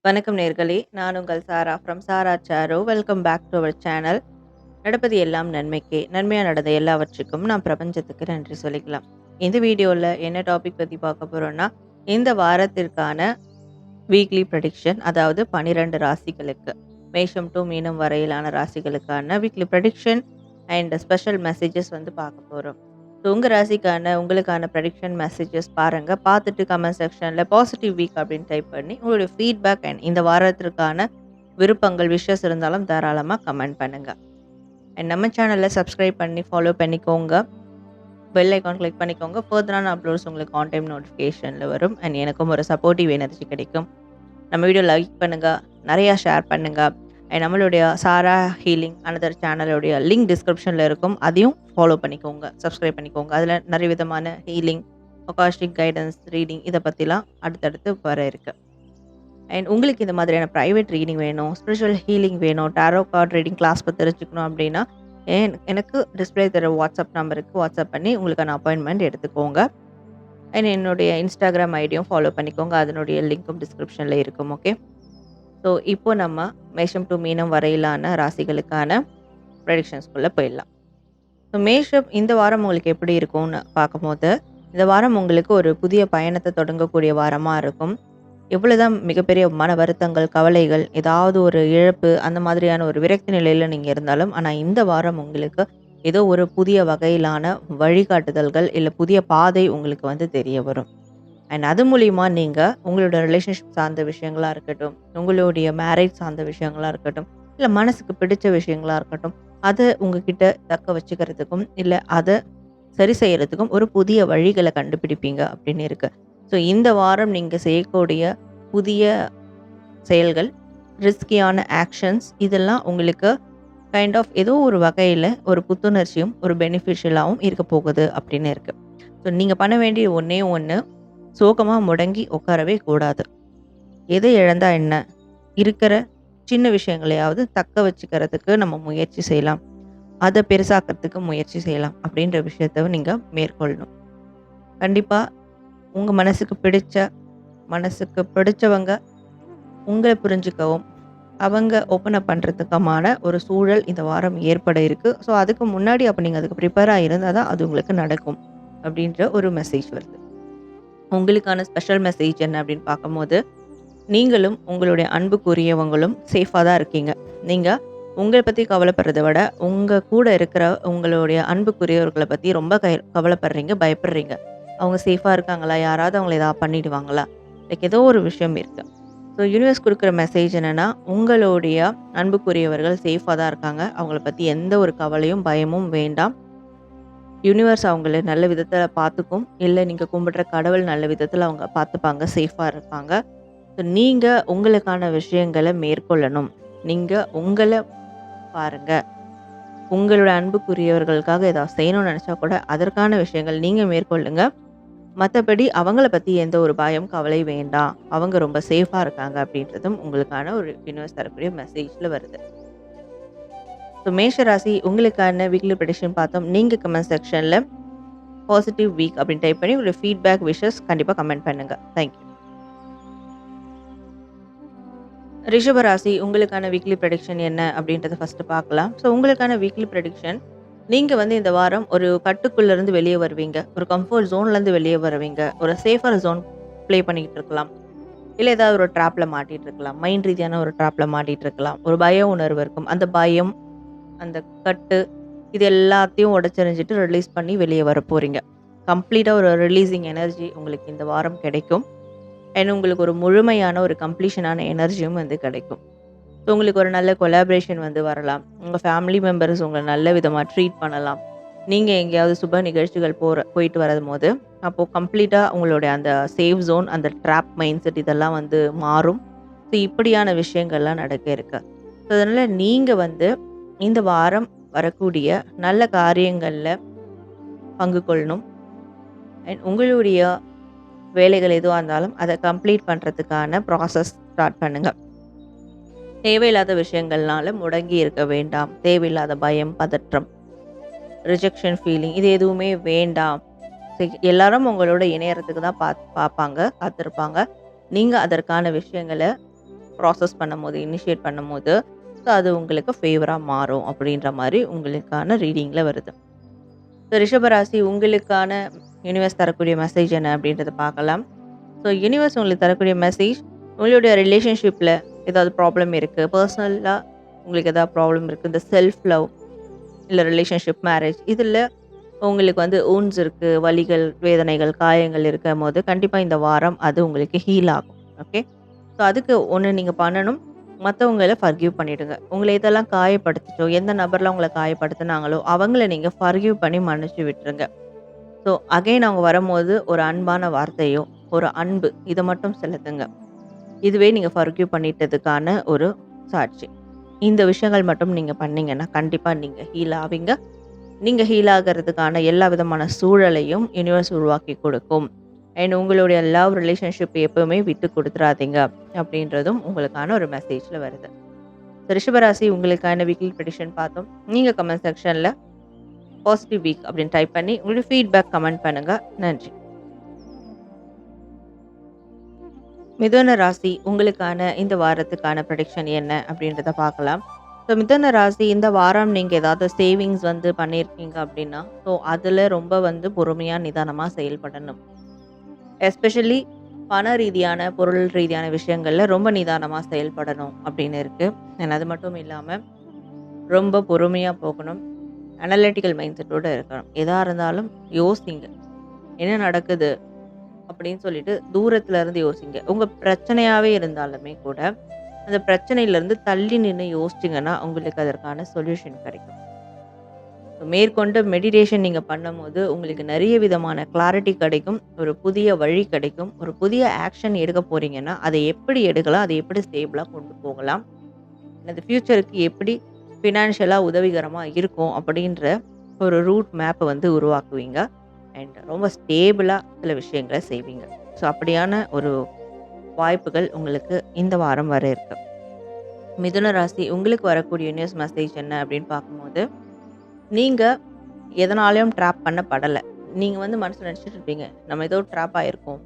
வணக்கம் நேர்களே, நான் உங்கள் Sara from Sara Saro. Welcome back to our channel. நடப்பது எல்லாம் நன்மைக்கே. நன்மையா நடந்த எல்லாவற்றுக்கும் நாம் பிரபஞ்சத்துக்கு நன்றி சொல்லிக்கலாம். இந்த வீடியோல என்ன டாபிக் பத்தி பார்க்க போறோம்னா, இந்த வாரத்திற்கான வீக்லி ப்ரெடிக்ஷன், அதாவது 12 ராசிகளுக்கு, மேஷம் டூ மீனம் வரையிலான ராசிகளுக்கான weekly prediction and special messages வந்து பார்க்க போறோம். ஸோ உங்க ராசிக்கான உங்களுக்கான ப்ரெடிக்ஷன் மெசேஜஸ் பாருங்க. பார்த்துட்டு கமெண்ட் செக்ஷன்ல பாசிட்டிவ் வீக் அப்படின்னு டைப் பண்ணி உங்களுடைய ஃபீட்பேக் அண்ட் இந்த வாரத்திற்கான விருப்பங்கள், விஷஸ் இருந்தாலும் தாராளமா கமெண்ட் பண்ணுங்க. அண்ட் நம்ம சேனல்ல சப்ஸ்கிரைப் பண்ணி ஃபாலோ பண்ணிக்கோங்க. பெல் ஐகான் கிளிக் பண்ணிக்கோங்க. ஃபர்தரான அப்லோட்ஸ் உங்களுக்கு ஆன் டைம் நோட்டிஃபிகேஷன்ல வரும். அண்ட் எனக்கும் ஒரு சப்போர்ட்டிவ் எனர்ஜி கிடைக்கும். நம்ம வீடியோ லைக் பண்ணுங்க, நிறையா ஷேர் பண்ணுங்க. அண்ட் நம்மளுடைய சாரா ஹீலிங் அனதர் சேனலுடைய லிங்க் டிஸ்கிரிப்ஷனில் இருக்கும். அதையும் ஃபாலோ பண்ணிக்கோங்க, சப்ஸ்கிரைப் பண்ணிக்கோங்க. அதில் நிறைய விதமான ஹீலிங், அகாஸ்டிக் கைடன்ஸ், ரீடிங் இதை பற்றிலாம் அடுத்தடுத்து வர இருக்கு. அண்ட் உங்களுக்கு இந்த மாதிரியான ப்ரைவேட் ரீடிங் வேணும், ஸ்பிரிச்சுவல் ஹீலிங் வேணும், டாரோ கார்ட் ரீடிங் கிளாஸ் பற்றி தெரிஞ்சுக்கணும் அப்படின்னா எனக்கு டிஸ்பிளே தர வாட்ஸ்அப் நம்பருக்கு வாட்ஸ்அப் பண்ணி உங்களுக்கான அப்பாயின்மெண்ட் எடுத்துக்கோங்க. அண்ட் என்னுடைய இன்ஸ்டாகிராம் ஐடியும் ஃபாலோ பண்ணிக்கோங்க. அதனுடைய லிங்க்கும் டிஸ்கிரிப்ஷனில் இருக்கும். ஓகே, ஸோ இப்போ நம்ம மேஷம் டு மீனம் வரையிலான ராசிகளுக்கான ப்ரெடிக்ஷன்ஸ்குள்ளே போயிடலாம். ஸோ மேஷம் இந்த வாரம் உங்களுக்கு எப்படி இருக்கும்னு பார்க்கும்போது, இந்த வாரம் உங்களுக்கு ஒரு புதிய பயணத்தை தொடங்கக்கூடிய வாரமாக இருக்கும். எவ்வளோதான் மிகப்பெரிய மன வருத்தங்கள், கவலைகள், ஏதாவது ஒரு இழப்பு, அந்த மாதிரியான ஒரு விரக்தி நிலையில் நீங்கள் இருந்தாலும், ஆனால் இந்த வாரம் உங்களுக்கு ஏதோ ஒரு புதிய வகையிலான வழிகாட்டுதல்கள், இல்லை புதிய பாதை உங்களுக்கு வந்து தெரிய வரும். அண்ட் அது மூலிமா நீங்கள் உங்களோட ரிலேஷன்ஷிப் சார்ந்த விஷயங்களா இருக்கட்டும், உங்களுடைய மேரேஜ் சார்ந்த விஷயங்களா இருக்கட்டும், இல்லை மனசுக்கு பிடிச்ச விஷயங்களா இருக்கட்டும், அதை உங்ககிட்ட தக்க வச்சுக்கிறதுக்கும், இல்லை அதை சரி செய்யறதுக்கும் ஒரு புதிய வழிகளை கண்டுபிடிப்பீங்க அப்படின்னு இருக்கு. ஸோ இந்த வாரம் நீங்கள் செய்யக்கூடிய புதிய செயல்கள், ரிஸ்கியான ஆக்ஷன்ஸ், இதெல்லாம் உங்களுக்கு கைண்ட் ஆஃப் ஏதோ ஒரு வகையில் ஒரு புத்துணர்ச்சியும் ஒரு பெனிஃபிஷியலாகவும் இருக்க போகுது அப்படின்னு இருக்கு. ஸோ நீங்கள் பண்ண வேண்டிய ஒன்றே ஒன்று, சோகமாக முடங்கி உட்காரவே கூடாது. எதை இழந்தா என்ன, இருக்கிற சின்ன விஷயங்களையாவது தக்க வச்சுக்கிறதுக்கு நம்ம முயற்சி செய்யலாம், அதை பெருசாக்கிறதுக்கு முயற்சி செய்யலாம் அப்படின்ற விஷயத்த நீங்கள் மேற்கொள்ளணும். கண்டிப்பாக உங்கள் மனசுக்கு பிடிச்சவங்க உங்களை புரிஞ்சுக்கவும், அவங்க ஓப்பன் அப் பண்ணுறதுக்குமான ஒரு சூழல் இந்த வாரம் ஏற்பட இருக்குது. ஸோ அதுக்கு முன்னாடி அப்போ நீங்கள் அதுக்கு ப்ரிப்பேராக இருந்தால் தான் அது உங்களுக்கு நடக்கும் அப்படின்ற ஒரு மெசேஜ் வருது. உங்களுக்கான ஸ்பெஷல் மெசேஜ் என்ன அப்படின்னு பார்க்கும்போது, நீங்களும் உங்களுடைய அன்புக்குரியவங்களும் சேஃபாக தான் இருக்கீங்க. நீங்கள் உங்களை பற்றி கவலைப்படுறத விட, உங்கள் கூட இருக்கிற உங்களுடைய அன்புக்குரியவர்களை பற்றி ரொம்ப கவலைப்படுறீங்க, பயப்படுறீங்க. அவங்க சேஃபாக இருக்காங்களா, யாராவது அவங்கள ஏதாவது பண்ணிடுவாங்களா, லைக் ஏதோ ஒரு விஷயம் இருக்குது. ஸோ யூனிவர்ஸ் கொடுக்குற மெசேஜ் என்னென்னா, உங்களுடைய அன்புக்குரியவர்கள் சேஃபாக தான் இருக்காங்க. அவங்கள பற்றி எந்த ஒரு கவலையும் பயமும் வேண்டாம். யூனிவர்ஸ் அவங்கள நல்ல விதத்தில் பார்த்துக்கும், இல்லை நீங்கள் கும்பிடுற கடவுள் நல்ல விதத்தில் அவங்க பார்த்துப்பாங்க, சேஃபாக இருப்பாங்க. ஸோ நீங்கள் உங்களுக்கான விஷயங்களை மேற்கொள்ளணும். நீங்கள் உங்களை பாருங்க. உங்களோட அன்புக்குரியவர்களுக்காக ஏதாவது செய்யணும்னு நினச்சா கூட அதற்கான விஷயங்கள் நீங்கள் மேற்கொள்ளுங்க. மற்றபடி அவங்கள பற்றி எந்த ஒரு பயம், கவலை வேண்டாம். அவங்க ரொம்ப சேஃபாக இருக்காங்க அப்படின்றதும் உங்களுக்கான ஒரு யூனிவர்ஸ் தரக்கூடிய மெசேஜில் வருது. ஸோ மேஷராசி உங்களுக்கான வீக்லி ப்ரெடிக்ஷன் பார்த்தோம். நீங்கள் கமெண்ட் செக்ஷனில் பாசிட்டிவ் வீக் அப்படின்னு டைப் பண்ணி உங்களுடைய ஃபீட்பேக், விஷஸ் கண்டிப்பாக கமெண்ட் பண்ணுங்கள். தேங்க்யூ. ரிஷபராசி உங்களுக்கான வீக்லி ப்ரெடிக்ஷன் என்ன அப்படின்றத ஃபஸ்ட்டு பார்க்கலாம். ஸோ உங்களுக்கான வீக்லி ப்ரெடிக்ஷன், நீங்கள் வந்து இந்த வாரம் ஒரு கட்டுக்குள்ளேருந்து வெளியே வருவீங்க, ஒரு கம்ஃபர்ட் ஜோன்லேருந்து வெளியே வருவீங்க, ஒரு சேஃபர் ஜோன் ப்ளே பண்ணிக்கிட்டு இருக்கலாம், இல்லை ஏதாவது ஒரு ட்ராப்பில் மாட்டிகிட்டு இருக்கலாம், மைண்ட் ரீதியான ஒரு ட்ராப்பில் மாட்டிகிட்டு இருக்கலாம், ஒரு பய உணர்வு இருக்கும். அந்த பயம், அந்த கட்டு, இது எல்லாத்தையும் உடச்செறிஞ்சிட்டு ரிலீஸ் பண்ணி வெளியே வர போகிறீங்க. கம்ப்ளீட்டாக ஒரு ரிலீஸிங் எனர்ஜி உங்களுக்கு இந்த வாரம் கிடைக்கும். அண்ட் உங்களுக்கு ஒரு முழுமையான ஒரு கம்ப்ளீஷனான எனர்ஜியும் வந்து கிடைக்கும். ஸோ உங்களுக்கு ஒரு நல்ல கொலாபரேஷன் வந்து வரலாம். உங்கள் ஃபேமிலி மெம்பர்ஸ் உங்களை நல்ல விதமாக ட்ரீட் பண்ணலாம். நீங்கள் எங்கேயாவது சுப நிகழ்ச்சிகள் போயிட்டு வரும் போது, அப்போது கம்ப்ளீட்டாக உங்களுடைய அந்த சேஃப் ஜோன், அந்த ட்ராப் மைண்ட் செட் இதெல்லாம் வந்து மாறும். ஸோ இப்படியான விஷயங்கள்லாம் நடக்க இருக்கு. ஸோ அதனால் நீங்கள் வந்து இந்த வாரம் வரக்கூடிய நல்ல காரியங்களில் பங்கு கொள்ளணும். அண்ட் உங்களுடைய வேலைகள் எதுவாக இருந்தாலும் அதை கம்ப்ளீட் பண்ணுறதுக்கான ப்ராசஸ் ஸ்டார்ட் பண்ணுங்கள். தேவையில்லாத விஷயங்கள்னால முடங்கி இருக்க வேண்டாம். தேவையில்லாத பயம், பதற்றம், ரிஜெக்ஷன் ஃபீலிங் இது எதுவுமே வேண்டாம். எல்லாரும் உங்களோட இணையறதுக்கு தான் பார்ப்பாங்க, காத்திருப்பாங்க. நீங்கள் அதற்கான விஷயங்களை ப்ராசஸ் பண்ணும்போது, இனிஷியேட் பண்ணும்போது, ஸோ அது உங்களுக்கு ஃபேவரா மாறும் அப்படின்ற மாரி உங்களுக்கான ரீடிங்ல வருது. ஸோ ரிஷபராசி உங்களுக்கான யூனிவர்ஸ் தரக்கூடிய மெசேஜ் என்ன அப்படின்றத பார்க்கலாம். ஸோ யூனிவர்ஸ் உங்களுக்கு தரக்கூடிய மெசேஜ், உங்களுடைய ரிலேஷன்ஷிப்ல ஏதாவது ப்ராப்ளம் இருக்கு. பர்சனலா உங்களுக்கு ஏதாவது ப்ராப்ளம் இருக்கு. இந்த செல்ஃப் லவ் இல்ல ரிலேஷன்ஷிப், மேரேஜ் இதில உங்களுக்கு வந்து வூண்ட்ஸ் இருக்கு, வலிகள், வேதனைகள், காயங்கள் இருக்கும்போது, கண்டிப்பா இந்த வாரம் அது உங்களுக்கு ஹீல் ஆகும். ஓகே. ஸோ அதுக்கு ஒண்ணு நீங்க பண்ணணும். மத்தவங்கள ஃபர்கிவ் பண்ணிடுங்க. உங்கள எதெல்லாம் காயப்படுத்துச்சோ, எந்த நபர்லாம் உங்கள காயப்படுத்துனாங்களோ, அவங்கள நீங்க ஃபர்கிவ் பண்ணி மன்னிச்சு விட்டுருங்க. ஸோ அகைன் அவங்க வரும்போது ஒரு அன்பான வார்த்தையோ, ஒரு அன்பு இத மட்டும் செலுத்துங்க. இதுவே நீங்க ஃபர்கிவ் பண்ணிட்டதுக்கான ஒரு சாட்சி. இந்த விஷயங்கள் மட்டும் நீங்க பண்ணீங்கன்னா, கண்டிப்பா நீங்க ஹீல் ஆவீங்க. நீங்க ஹீல் ஆகுறதுக்கான எல்லா விதமான சூழலையும் யுனிவர்ஸ் உருவாக்கி கொடுக்கும். அண்ட் உங்களுடைய லவ் ரிலேஷன்ஷிப் எப்பவுமே விட்டு குடுத்துறாதீங்க. அப்படின்றதும் உங்களுக்கான ஒரு மெசேஜ்ல வருது. ரிஷபராசி உங்களுக்கான வீக்லி ப்ரெடிக்ஷன் பார்த்தோம். நீங்க கமெண்ட் செக்ஷன்ல பாசிட்டிவ் வீக் அப்படின்னு டைப் பண்ணி உங்களுடைய ஃபீட்பேக் கமெண்ட் பண்ணுங்க. நன்றி. மிதுன ராசி உங்களுக்கான இந்த வாரத்துக்கான ப்ரெடிக்ஷன் என்ன அப்படின்றத பார்க்கலாம். ஸோ மிதுன ராசி இந்த வாரம் நீங்க ஏதாவது சேவிங்ஸ் வந்து பண்ணியிருக்கீங்க அப்படின்னா, ஸோ அதில ரொம்ப வந்து பொறுமையா, நிதானமா செயல்படணும். எஸ்பெஷலி பண ரீதியான, பொருள் ரீதியான விஷயங்கள்ல ரொம்ப நிதானமா செயல்படணும் அப்படின்னு இருக்கு. அண்ட் அது மட்டும் இல்லாம ரொம்ப பொறுமையா போகணும். அனலிட்டிக்கல் மைண்ட் செட்டோட இருக்கணும். எதா இருந்தாலும் யோசிங்க. என்ன நடக்குது? அப்படின்னு சொல்லிட்டு தூரத்துல இருந்து யோசிங்க. உங்க பிரச்சனையாவே இருந்தாலுமே கூட, அந்த பிரச்சனையிலருந்து தள்ளி நின்னு யோசிச்சீங்கன்னா, உங்களுக்கு அதற்கான சொல்யூஷன் கிடைக்கும். மேற்கொண்டு மெடிடேஷன் நீங்க பண்ணும்போது, உங்களுக்கு நெறைய விதமான கிளாரிட்டி கிடைக்கும். ஒரு புதிய வழி கிடைக்கும். ஒரு புதிய ஆக்ஷன் எடுக்க போறீங்கன்னா, அதை எப்படி எடுக்கலாம்? அதை எப்படி ஸ்டேபிளா கொண்டு போகலாம்? அது ஃபியூச்சருக்கு எப்படி ஃபினான்ஷியலா உதவிகரமா இருக்கும்? அப்படின்ற ஒரு ரூட் மேப்ப வந்து உருவாக்குவீங்க. அண்ட் ரொம்ப ஸ்டேபிளா சில விஷயங்கள செய்வீங்க. ஸோ அப்படியான ஒரு வாய்ப்புகள் உங்களுக்கு இந்த வாரம் வர இருக்கு. மிதுன ராசி உங்களுக்கு வரக்கூடிய நியூஸ் மெசேஜ் என்ன அப்படின்னு பார்க்கும்போது, நீங்க எதனாலயும் ட்ராப் பண்ணப்படல. நீங்க வந்து மனசுல நினைச்சுட்டு இருப்பீங்க. நம்ம ஏதோ ட்ராப் ஆயிருக்கோம்.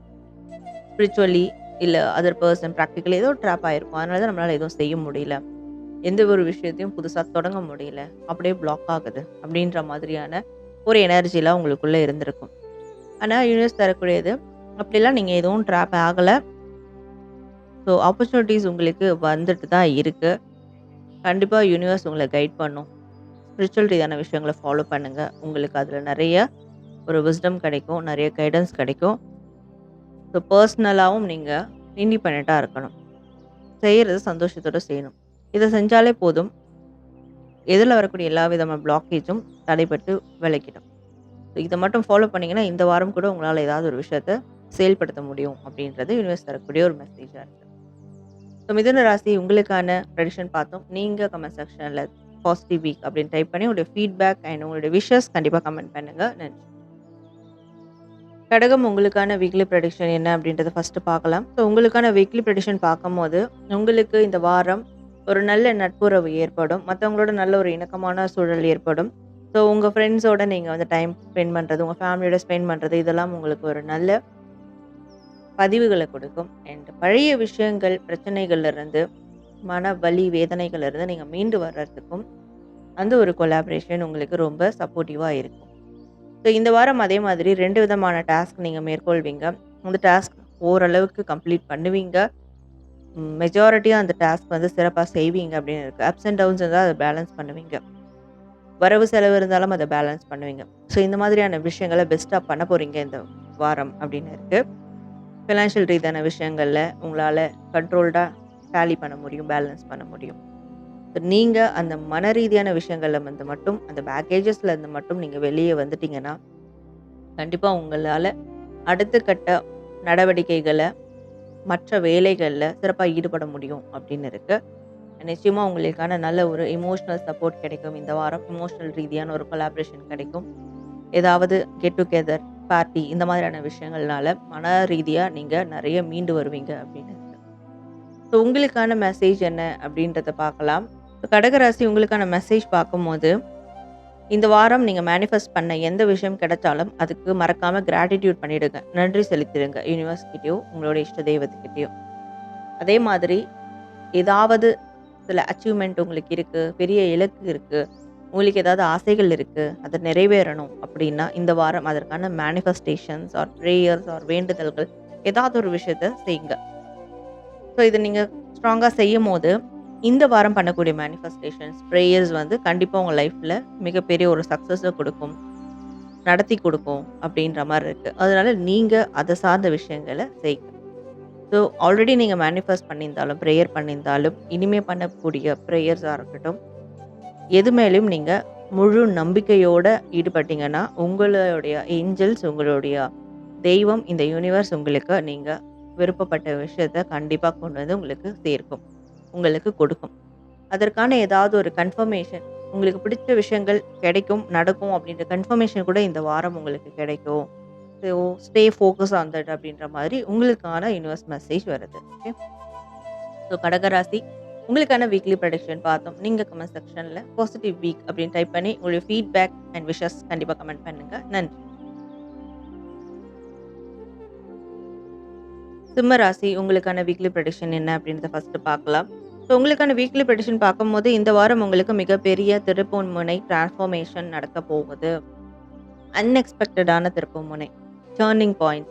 ஸ்பிரிச்சுவலி இல்ல அதர் பெர்சன் பிராக்டிகலி ஏதோ ட்ராப் ஆயிருக்கோம். அதனால தான் நம்மளால எதுவும் செய்ய முடியல. எந்த ஒரு விஷயத்தையும் புதுசா தொடங்க முடியல. அப்படியே பிளாக் ஆகுது. அப்படின்ற மாதிரியான ஒரு எனர்ஜிலாம் உங்களுக்குள்ள இருந்திருக்கும். ஆனா யூனிவர்ஸ் தரக்கூடியது, அப்படிலாம் நீங்க எதுவும் ட்ராப் ஆகல. ஸோ ஆப்பர்ச்சுனிட்டீஸ் உங்களுக்கு வந்துட்டு தான் இருக்கு. கண்டிப்பா யூனிவர்ஸ் உங்கள கைட் பண்ணும். ஸ்பிரிச்சுவல் ரீதியான விஷயங்கள ஃபாலோ பண்ணுங்க. உங்களுக்கு அதில நெறைய ஒரு விஸ்டம் கிடைக்கும். நெறைய கைடன்ஸ் கிடைக்கும். ஸோ பர்சனலாவும் நீங்க இண்டிபெண்டன்ட்டா இருக்கணும். செய்றது சந்தோஷத்தோட செய்யணும். இத செஞ்சாலே போதும். எதிர்ல வரக்கூடிய எல்லா விதமான பிளாக்கேஜும் தடைபட்டு விலகிடும். இத மட்டும் ஃபாலோ பண்ணீங்கன்னா, இந்த வாரம் கூட உங்களால ஏதாவது ஒரு விஷயத்த செயல்படுத்த முடியும் அப்படின்றது யூனிவர்ஸ் தரக்கூடிய ஒரு மெசேஜா இருக்கு. ஸோ மிதுன ராசி உங்களுக்கான ப்ரெடிக்ஷன் பார்த்தோம். நீங்க கமெண்ட் செக்ஷன்ல பாசிட்டிவ் வீக் அப்படின்னு டைப் பண்ணி உங்களுடைய ஃபீட்பேக் அண்ட் உங்களுடைய விஷஸ் கண்டிப்பா கமெண்ட் பண்ணுங்க. நன்றி. கடகம் உங்களுக்கான வீக்லி ப்ரெடிக்ஷன் என்ன அப்படின்றத ஃபர்ஸ்ட் பார்க்கலாம். ஸோ உங்களுக்கான வீக்லி ப்ரெடிக்ஷன் பார்க்கும்போது, உங்களுக்கு இந்த வாரம் ஒரு நல்ல நட்புறவு ஏற்படும். மத்தவங்களோட நல்ல ஒரு இணக்கமான சூழல் ஏற்படும். ஸோ உங்க ஃப்ரெண்ட்ஸோட நீங்க வந்து டைம் ஸ்பெண்ட் பண்றது, உங்க ஃபேமிலியோட ஸ்பெண்ட் பண்றது இதெல்லாம் உங்களுக்கு ஒரு நல்ல பதிவுகள கொடுக்கும். அண்ட் பழைய விஷயங்கள், பிரச்சனைகள்ல இருந்து, மன வலி, வேதனைகள்ல இருந்து நீங்க மீண்டு வர்றதுக்கும், அந்த ஒரு கொலாபரேஷன் உங்களுக்கு ரொம்ப சப்போர்ட்டிவா இருக்கும். ஸோ இந்த வாரம் அதே மாதிரி 2 விதமான டாஸ்க் நீங்க மேற்கொள்வீங்க. அந்த டாஸ்க் ஓரளவுக்கு கம்ப்ளீட் பண்ணுவீங்க. மெஜாரிட்டியா அந்த டாஸ்க் வந்து சிறப்பா செய்வீங்க அப்படின்னு இருக்கு. அப்ஸ் அண்ட் டவுன்ஸ் இருந்தா அத பேலன்ஸ் பண்ணுவீங்க. வரவு செலவு இருந்தாலும் அத பேலன்ஸ் பண்ணுவீங்க. ஸோ இந்த மாதிரியான விஷயங்கள பெஸ்ட்டா பண்ண போறீங்க இந்த வாரம் அப்படின்னு இருக்கு. ஃபினான்ஷியல் ரீதியான விஷயங்கள்ல உங்களால கண்ட்ரோல்டா டேலி பண்ண முடியும், பேலன்ஸ் பண்ண முடியும். நீங்க அந்த மன ரீதியான விஷயங்கள்ல வந்து மட்டும் அந்த பேக்கேஜஸ்ல இருந்து மட்டும் நீங்க வெளியே வந்துட்டீங்கன்னா, கண்டிப்பா உங்களால அடுத்த கட்ட நடவடிக்கைகள, மற்ற வேலைகள்ல சிறப்பா ஈடுபட முடியும் அப்படின்னு இருக்கு. நிச்சயமா உங்களுக்கான நல்ல ஒரு எமோஷனல் சப்போர்ட் கிடைக்கும் இந்த வாரம். எமோஷனல் ரீதியான ஒரு கொலாபரேஷன் கிடைக்கும். ஏதாவது கெட் டுகெதர், பார்ட்டி இந்த மாதிரியான விஷயங்கள்னால மன ரீதியா நீங்க நெறைய மீண்டு வருவீங்க அப்படின்னு இருக்கு. ஸோ உங்களுக்கான மெசேஜ் என்ன அப்படின்றத பார்க்கலாம். கடகராசி உங்களுக்கான மெசேஜ் பார்க்கும்போது, இந்த வாரம் நீங்க மேனிஃபெஸ்ட் பண்ண எந்த விஷயம் கிடைச்சாலும், அதுக்கு மறக்காம கிராட்டிட்யூட் பண்ணிடுங்க. நன்றி செலுத்திடுங்க. யூனிவர்ஸ் கிட்டயோ, உங்களோட இஷ்ட தெய்வத்துக்கிட்டயோ. அதே மாதிரி ஏதாவது சில அச்சீவ்மெண்ட் உங்களுக்கு இருக்கு, பெரிய இலக்கு இருக்கு, உங்களுக்கு ஏதாவது ஆசைகள் இருக்கு, அது நிறைவேறணும் அப்படின்னா, இந்த வாரம் அதற்கான மேனிஃபெஸ்டேஷன்ஸ் ஆர் பிரேயர்ஸ் ஆர் வேண்டுதல்கள் ஏதாவது ஒரு விஷயத்த செய்யுங்க. ஸோ இத நீங்க ஸ்ட்ராங்கா செய்யும்போது, இந்த வாரம் பண்ணக்கூடிய மேனிஃபெஸ்டேஷன்ஸ், பிரேயர்ஸ் வந்து கண்டிப்பா உங்க லைஃப்ல மிகப்பெரிய ஒரு சக்சஸ குடுக்கும். நடத்தி குடுக்கும் அப்படின்ற மாரி இருக்கு. அதனால நீங்க அத சார்ந்த விஷயங்கள செய்யுங்க. ஸோ ஆல்ரெடி நீங்க மேனிஃபெஸ்ட் பண்ணியிருந்தாலும், பிரேயர் பண்ணியிருந்தாலும், இனிமே பண்ணக்கூடிய பிரேயர்ஸா இருக்கட்டும், எது மேலயும் நீங்க முழு நம்பிக்கையோட ஈடுபட்டீங்கன்னா, உங்களுடைய ஏஞ்சல்ஸ், உங்களுடைய தெய்வம், இந்த யூனிவர்ஸ் உங்களுக்கு நீங்க விருப்பப்பட்ட விஷயத்த கண்டிப்பா கொண்டு வந்து உங்களுக்கு சேர்க்கும். உங்களுக்கு கொடுக்கும். அதற்கான ஏதாவது ஒரு கன்ஃபர்மேஷன் உங்களுக்கு பிடிச்ச விஷயங்கள் கிடைக்கும், நடக்கும் அப்படின்ற கன்ஃபர்மேஷன் கூட இந்த வாரம் உங்களுக்கு கிடைக்கும். So stay focus on that அப்படின்ற மாதிரி உங்களுக்கான யூனிவர்ஸ் மெசேஜ் வருது. ஓகே. ஸோ கடகராசி உங்களுக்கான வீக்லி ப்ரெடிக்ஷன் பார்த்தோம். நீங்க கமெண்ட் செக்ஷன்ல பாசிட்டிவ் வீக் அப்படின்னு டைப் பண்ணி உங்களுடைய ஃபீட்பேக் அண்ட் விஷஸ் கண்டிப்பா கமெண்ட் பண்ணுங்க. நன்றி. சிம்ம ராசி உங்களுக்கான வீக்லி ப்ரெடிக்ஷன் என்ன அப்படின்றத ஃபர்ஸ்ட் பார்க்கலாம். ஸோ உங்களுக்கான வீக்லி ப்ரெடிக்ஷன் பார்க்கும்போது இந்த வாரம் உங்களுக்கு மிகப்பெரிய திருப்புமுனை டிரான்ஸ்ஃபர்மேஷன் நடக்க போகுது. அன்எக்ஸ்பெக்டடான திருப்புமுனை, டர்னிங் பாயிண்ட்,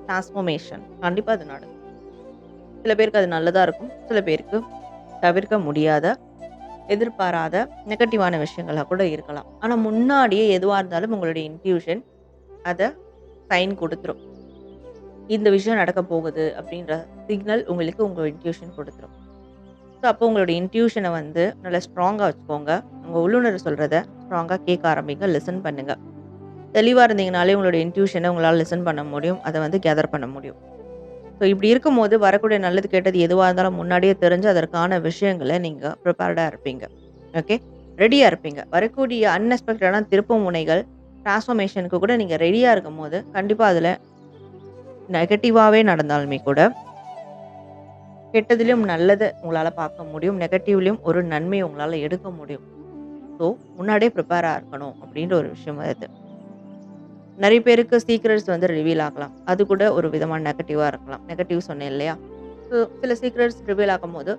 டிரான்ஸ்ஃபர்மேஷன் கண்டிப்பா அது நடக்கும். சில பேருக்கு அது நல்லதா இருக்கும். சில பேருக்கு தவிர்க்க முடியாத, எதிர்பாராத நெகட்டிவான விஷயங்களா கூட இருக்கலாம். ஆனா முன்னாடியே எதுவா இருந்தாலும் உங்களுடைய இன்ட்யூஷன் அத சைன் குடுத்துரும். இந்த விஷயம் நடக்க போகுது அப்படின்ற சிக்னல் உங்களுக்கு உங்க இன்ட்யூஷன் குடுத்துரும். ஸோ அப்போ உங்களுடைய இன்ட்யூஷன வந்து நல்லா ஸ்ட்ராங்கா வச்சுக்கோங்க. உங்க உள்ளுணர்வு சொல்றத ஸ்ட்ராங்கா கேட்க ஆரம்பிங்க. லிசன் பண்ணுங்க. தெளிவா இருந்தீங்கனாலே உங்களுடைய இன்ட்யூஷன உங்களால லிசன் பண்ண முடியும். அத வந்து கேதர் பண்ண முடியும். ஸோ இப்படி இருக்கும்போது வரக்கூடிய நல்லது, கெட்டது எதுவா இருந்தாலும் முன்னாடியே தெரிஞ்சு அதற்கான விஷயங்கள நீங்க ப்ரிப்பேர்டா இருப்பீங்க. ஓகே. ரெடியா இருப்பீங்க. வரக்கூடிய அன்எக்ஸ்பெக்டடான திருப்பு முனைகள், டிரான்ஸ்ஃபர்மேஷனுக்கு கூட நீங்க ரெடியா இருக்கும்போது, கண்டிப்பா அதுல நெகட்டிவாவே நடந்தாலுமே கூட, கெட்டதிலும் நல்லத உங்களால பார்க்க முடியும். நெகட்டிவ்லயும் ஒரு நன்மைய உங்களால எடுக்க முடியும். ஸோ முன்னாடியே ப்ரிப்பேரா இருக்கணும் அப்படின்ற ஒரு விஷயம் வருது. நெறைய பேருக்கு சீக்ரெட்ஸ் வந்து ரிவீல் ஆகலாம். அது கூட ஒரு விதமான நெகட்டிவா இருக்கலாம். நெகட்டிவ் சொன்னேன் இல்லையா? ஸோ சில சீக்ரெட்ஸ் ரிவீல் ஆகும்போது,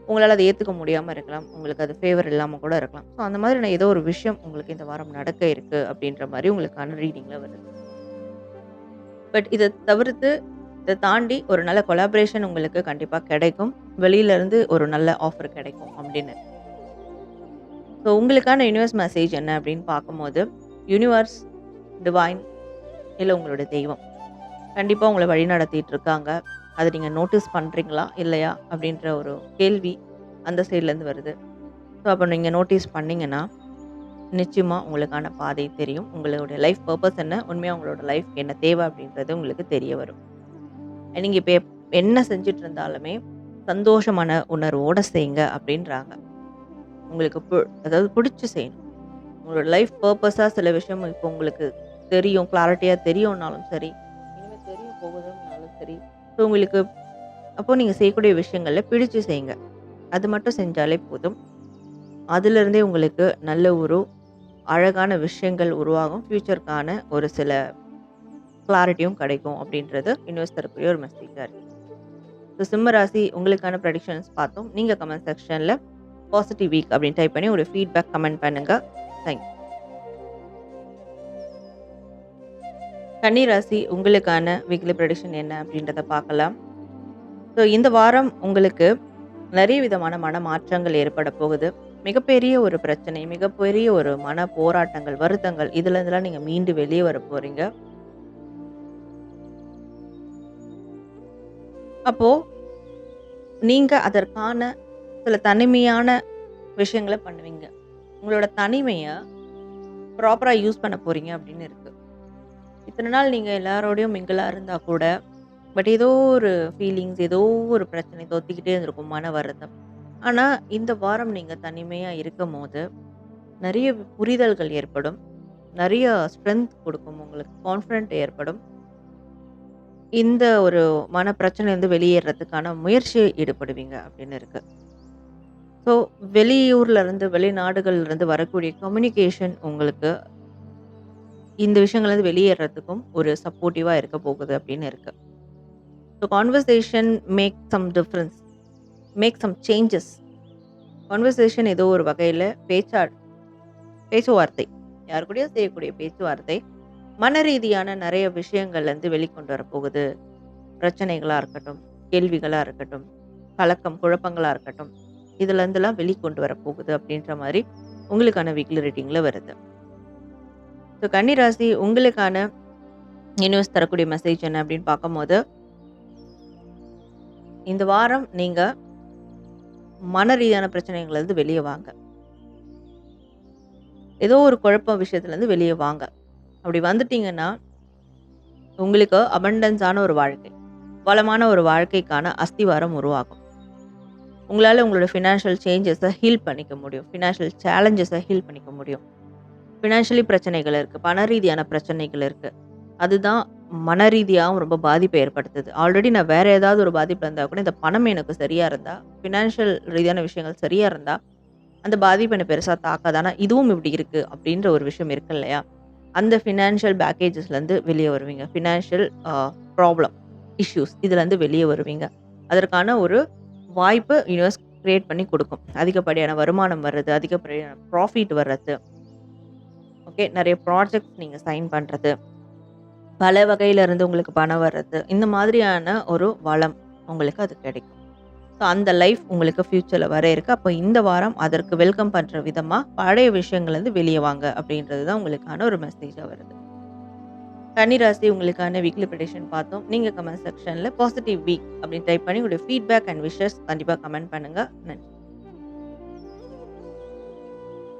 உங்களால அத ஏத்துக்க முடியாம இருக்கலாம். உங்களுக்கு அது ஃபேவர் இல்லாம கூட இருக்கலாம். ஸோ அந்த மாதிரியான ஏதோ ஒரு விஷயம் உங்களுக்கு இந்த வாரம் நடக்க இருக்கு அப்படின்ற மாரி உங்களுக்கான ரீடிங்ல வருது. பட் இத தவிர்த்து, இத தாண்டி ஒரு நல்ல கொலாபரேஷன் உங்களுக்கு கண்டிப்பா கிடைக்கும். வெளியில இருந்து ஒரு நல்ல ஆஃபர் கிடைக்கும் அப்படின்னு. ஸோ உங்களுக்கான யுனிவர்ஸ் மெசேஜ் என்ன அப்படின்னு பார்க்கும்போது, யுனிவர்ஸ், டிவைன் இல்ல உங்களுடைய தெய்வம். கண்டிப்பா உங்கள வழிநடத்திட்டு இருக்காங்க. அத நீங்க நோட்டீஸ் பண்றீங்களா? இல்லையா? அப்படின்ற ஒரு கேள்வி அந்த சைட்லேருந்து வருது. ஸோ அப்ப நீங்க நோட்டீஸ் பண்ணீங்கன்னா, நிச்சயமா உங்களுக்கான பாதை தெரியும். உங்களுடைய லைஃப் பர்ப்பஸ் என்ன? உண்மையா உங்களோட லைஃப்க்கு என்ன தேவை? அப்படின்றது உங்களுக்கு தெரிய வரும். நீங்க இப்ப என்ன செஞ்சுட்டு இருந்தாலுமே, சந்தோஷமான உணர்வோட செய்யுங்க அப்படின்றாங்க. உங்களுக்கு அதாவது புடிச்சு செய்யணும். உங்களோட லைஃப் பர்ப்பஸா சில விஷயம் இப்போ உங்களுக்கு தெரியும். கிளாரிட்டியா தெரியும்னாலும் சரி, இனிமே தெரிய போகுதுன்னாலும் சரி, ஸோ உங்களுக்கு அப்போ நீங்க செய்யக்கூடிய விஷயங்கள்ல பிடிச்சு செய்யுங்க. அது மட்டும் செஞ்சாலே போதும். அதிலிருந்தே உங்களுக்கு நல்ல ஒரு அழகான விஷயங்கள் உருவாகும். ஃபியூச்சர்க்கான ஒரு சில கிளாரிட்டியும் கிடைக்கும் அப்படின்றது யுனிவர்ஸ் தரக்கூடிய ஒரு மெசேஜா இருக்கு. ஸோ சிம்ம ராசி உங்களுக்கான ப்ரெடிக்ஷன்ஸ் பார்த்தோம். நீங்க கமெண்ட் செக்ஷன்ல பாசிட்டிவ் வீக் அப்படின்னு டைப் பண்ணி ஒரு ஃபீட்பேக் கமெண்ட் பண்ணுங்க. தேங்க்ஸ். கன்னி ராசி உங்களுக்கான வீக்லி ப்ரெடிக்ஷன் என்ன அப்படின்றத பார்க்கலாம். ஸோ இந்த வாரம் உங்களுக்கு நிறைய விதமான மன மாற்றங்கள் ஏற்பட போகுது. மிகப்பெரிய ஒரு பிரச்சனை, மிகப்பெரிய ஒரு மன போராட்டங்கள், வருத்தங்கள் இதுலருந்துலாம் நீங்க மீண்டு வெளிய வர போறீங்க. அப்போ நீங்க அதற்கான சில தனிமையான விஷயங்கள பண்ணுவீங்க. உங்களோட தனிமைய ப்ராப்பரா யூஸ் பண்ண போறீங்க அப்படின்னு இருக்கு. இத்தன நாள் நீங்க எல்லாரோடையும் மிங்கிளா இருந்தா கூட, பட் ஏதோ ஒரு ஃபீலிங்ஸ், ஏதோ ஒரு பிரச்சனை தொத்திக்கிட்டே இருந்திருக்கும். மன வருத்தம். ஆனா, இந்த வாரம் நீங்க தனிமையா இருக்கும்போது, நெறைய புரிதல்கள் ஏற்படும். நெறைய ஸ்ட்ரென்த் குடுக்கும் உங்களுக்கு. கான்ஃபிடென்ட் ஏற்படும். இந்த ஒரு மன பிரச்சனையிலருந்து வெளியேறதுக்கான முயற்சி ஈடுபடுவீங்க அப்படின்னு இருக்கு. ஸோ வெளியூர்ல இருந்து, வெளிநாடுகள்ல இருந்து வரக்கூடிய கம்யூனிகேஷன் உங்களுக்கு இந்த விஷயங்கள்லருந்து வெளியேறதுக்கும் ஒரு சப்போர்ட்டிவா இருக்க போகுது அப்படின்னு இருக்கு. So conversation make some difference. Make some changes. Conversation ஏதோ ஒரு வகையில பேச்சுவார்த்தை. யார் கூடயோ செய்யக்கூடிய பேச்சுவார்த்தை, மன ரீதியான நெறைய விஷயங்கள்லேருந்து வெளிக்கொண்டு வரப்போகுது. பிரச்சனைகளா இருக்கட்டும், கேள்விகளா இருக்கட்டும், கலக்கம், குழப்பங்களா இருக்கட்டும், இதுலேருந்துலாம் வெளிக்கொண்டு வரப்போகுது அப்படின்ற மாரி உங்களுக்கான வீக்லி ரீடிங்ல வருது. ஸோ கன்னி ராசி உங்களுக்கான யூனிவர்ஸ் தரக்கூடிய மெசேஜ் என்ன அப்படின்னு பார்க்கும்போது, இந்த வாரம் நீங்க மன ரீதியான பிரச்சனைகள்லேருந்து வெளிய வாங்க. ஏதோ ஒரு குழப்ப விஷயத்துலேருந்து வெளிய வாங்க. அப்படி வந்துட்டீங்கன்னா, உங்களுக்கு அபண்டன்ஸான ஒரு வாழ்க்கை, வளமான ஒரு வாழ்க்கைக்கான அஸ்திவாரம் உருவாகும். உங்களால உங்களோட ஃபினான்ஷியல் சேஞ்சஸ ஹீல் பண்ணிக்க முடியும். ஃபினான்ஷியல் சேலஞ்சஸ ஹீல் பண்ணிக்க முடியும். ஃபினான்ஷியலி பிரச்சனைகள் இருக்கு. பண ரீதியான பிரச்சனைகள் இருக்கு. அதுதான் மன ரீதியாவும் ரொம்ப பாதிப்பை ஏற்படுத்துது. ஆல்ரெடி நான் வேற ஏதாவது ஒரு பாதிப்புல இருந்தா கூட, இந்த பணம் எனக்கு சரியா இருந்தா, ஃபினான்ஷியல் ரீதியான விஷயங்கள் சரியா இருந்தா, அந்த பாதிப்பு என்ன பெருசா தாக்காது. ஆனா இதுவும் இப்படி இருக்கு அப்படின்ற ஒரு விஷயம் இருக்கு இல்லையா? அந்த ஃபினான்ஷியல் பேக்கேஜஸ்லேருந்து வெளிய வருவீங்க. ஃபினான்ஷியல் ப்ராப்ளம், இஷ்யூஸ் இதுலேருந்து வெளிய வருவீங்க. அதற்கான ஒரு வாய்ப்பு யூனிவர்ஸ் கிரியேட் பண்ணி குடுக்கும். அதிகப்படியான வருமானம் வர்றது, அதிகப்படியான ப்ராஃபிட் வர்றது, ஓகே. நெறைய ப்ராஜெக்ட்ஸ் நீங்க சைன் பண்றது, பல வகையில இருந்து உங்களுக்கு பணம் வர்றது, இந்த மாதிரியான ஒரு வளம் உங்களுக்கு அது கிடைக்கும். ஸோ அந்த லைஃப் உங்களுக்கு ஃப்யூச்சர்ல வர இருக்கு. அப்போ இந்த வாரம் அதற்கு வெல்கம் பண்ற விதமா பழைய விஷயங்கள்லேருந்து வெளிய வாங்க அப்படின்றது தான் உங்களுக்கான ஒரு மெசேஜா வருது. கன்னிராசி உங்களுக்கான வீக்லி ப்ரெடிக்ஷன் பார்த்தோம். நீங்க கமெண்ட் செக்ஷன்ல பாசிட்டிவ் வீக் அப்படின்னு டைப் பண்ணி உங்களுடைய ஃபீட்பேக் அண்ட் விஷஸ் கண்டிப்பா கமெண்ட் பண்ணுங்க. நன்றி.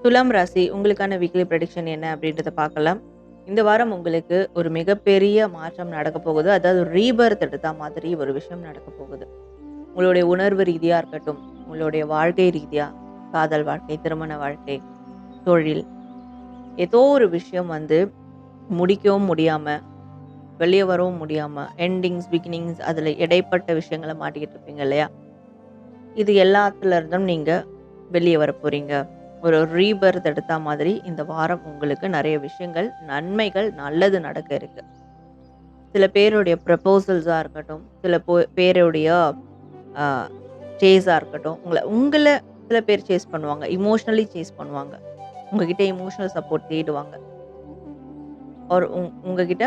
துலாம் ராசி உங்களுக்கான வீக்லி ப்ரெடிக்ஷன் என்ன அப்படின்றத பார்க்கலாம். இந்த வாரம் உங்களுக்கு ஒரு மிகப்பெரிய மாற்றம் நடக்கப் போகுது. அதாவது ஒரு ரீபர்த் எடுத்த மாதிரி ஒரு விஷயம் நடக்கப் போகுது. உங்களுடைய உணர்வு ரீதியா இருக்கட்டும், உங்களுடைய வாழ்க்கை ரீதியா, காதல் வாழ்க்கை, திருமண வாழ்க்கை, தொழில், ஏதோ ஒரு விஷயம் வந்து முடிக்கவும் முடியாம, வெளிய வரவும் முடியாம, எண்டிங்ஸ், பிகினிங்ஸ் அதுல இடைப்பட்ட விஷயங்கள மாட்டிக்கிட்டு இருப்பீங்க இல்லையா? இது எல்லாத்துல இருந்தும் நீங்க வெளிய வரப்போறீங்க. ஒரு ரீபர்த் எடுத்தா மாதிரி இந்த வாரம் உங்களுக்கு நெறைய விஷயங்கள், நன்மைகள், நல்லது நடக்க இருக்கு. சில பேருடைய ப்ரப்போசல்ஸா இருக்கட்டும், சில பேருடைய அ சேஸா இருக்கட்டும், உங்கள சில பேர் சேஸ் பண்ணுவாங்க. இமோஷனலி சேஸ் பண்ணுவாங்க. உங்ககிட்ட எமோஷனல் சப்போர்ட் தேடுவாங்க. ஒரு உங்ககிட்ட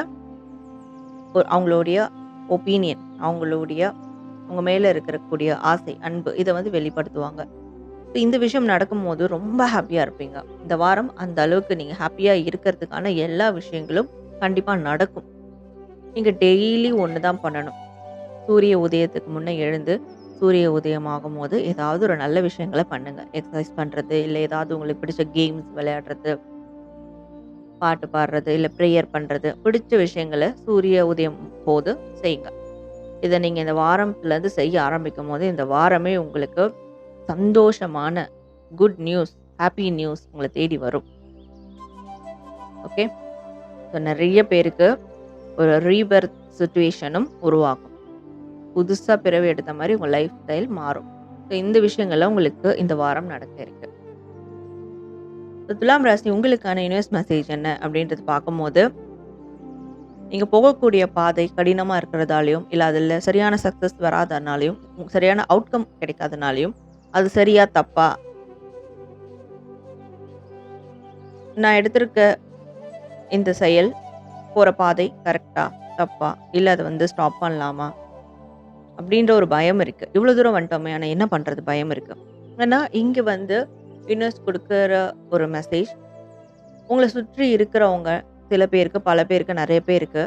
அவங்களுடைய ஒப்பீனியன், அவங்களுடைய உங்க மேல இருக்கக்கூடிய ஆசை, அன்பு இத வந்து வெளிப்படுத்துவாங்க. இப்ப இந்த விஷயம் நடக்கும்போது ரொம்ப ஹாப்பியா இருப்பீங்க. இந்த வாரம் அந்த அளவுக்கு நீங்க ஹாப்பியா இருக்கிறதுக்கான எல்லா விஷயங்களும் கண்டிப்பா நடக்கும். நீங்க டெய்லி ஒண்ணு தான் பண்ணணும். சூரிய உதயத்துக்கு முன்ன எழுந்து, சூரிய உதயம் ஆகும்போது ஏதாவது ஒரு நல்ல விஷயங்கள பண்ணுங்க. எக்சர்சைஸ் பண்றது, இல்ல ஏதாவது உங்களுக்கு பிடிச்ச கேம்ஸ் விளையாடுறது, பாட்டு பாடுறது, இல்ல பிரேயர் பண்றது, பிடிச்ச விஷயங்கள சூரிய உதயம் போது செய்யுங்க. இத நீங்க இந்த வாரம்லருந்து செய்ய ஆரம்பிக்கும்போது, இந்த வாரமே உங்களுக்கு சந்தோஷமான குட் நியூஸ், ஹாப்பி நியூஸ் உங்கள தேடி வரும். ஓகே. ஸோ நெறைய பேருக்கு ஒரு ரீபர்த் சிச்சுவேஷனும் உருவாகும். புதுசா பிறவி எடுத்த மாரி உங்க லைஃப் ஸ்டைல் மாறும். ஸோ இந்த விஷயங்கள்லாம் உங்களுக்கு இந்த வாரம் நடக்க இருக்கு. துலாம் ராசி உங்களுக்கான யூனிவர்ஸ் மெசேஜ் என்ன அப்படின்றது பார்க்கும்போது, நீங்க போகக்கூடிய பாதை கடினமா இருக்கிறதாலயும், இல்ல அதுல சரியான சக்சஸ் வராதனாலயும், சரியான அவுட்கம் கிடைக்காதனாலயும், அது சரியா? தப்பா? நான் எடுத்திருக்க இந்த செயல், போற பாதை கரெக்ட்டா? தப்பா? இல்ல அத வந்து ஸ்டாப் பண்ணலாமா? அப்படின்ற ஒரு பயம் இருக்கு. இவ்வளோ தூரம் வந்துட்டோமே! ஆனா என்ன பண்றது? பயம் இருக்கு. ஆனா, இங்க வந்து யூனிவர்ஸ் குடுக்குற ஒரு மெசேஜ், உங்கள சுற்றி இருக்கிறவங்க சில பேருக்கு, பல பேருக்கு, நெறைய பேருக்கு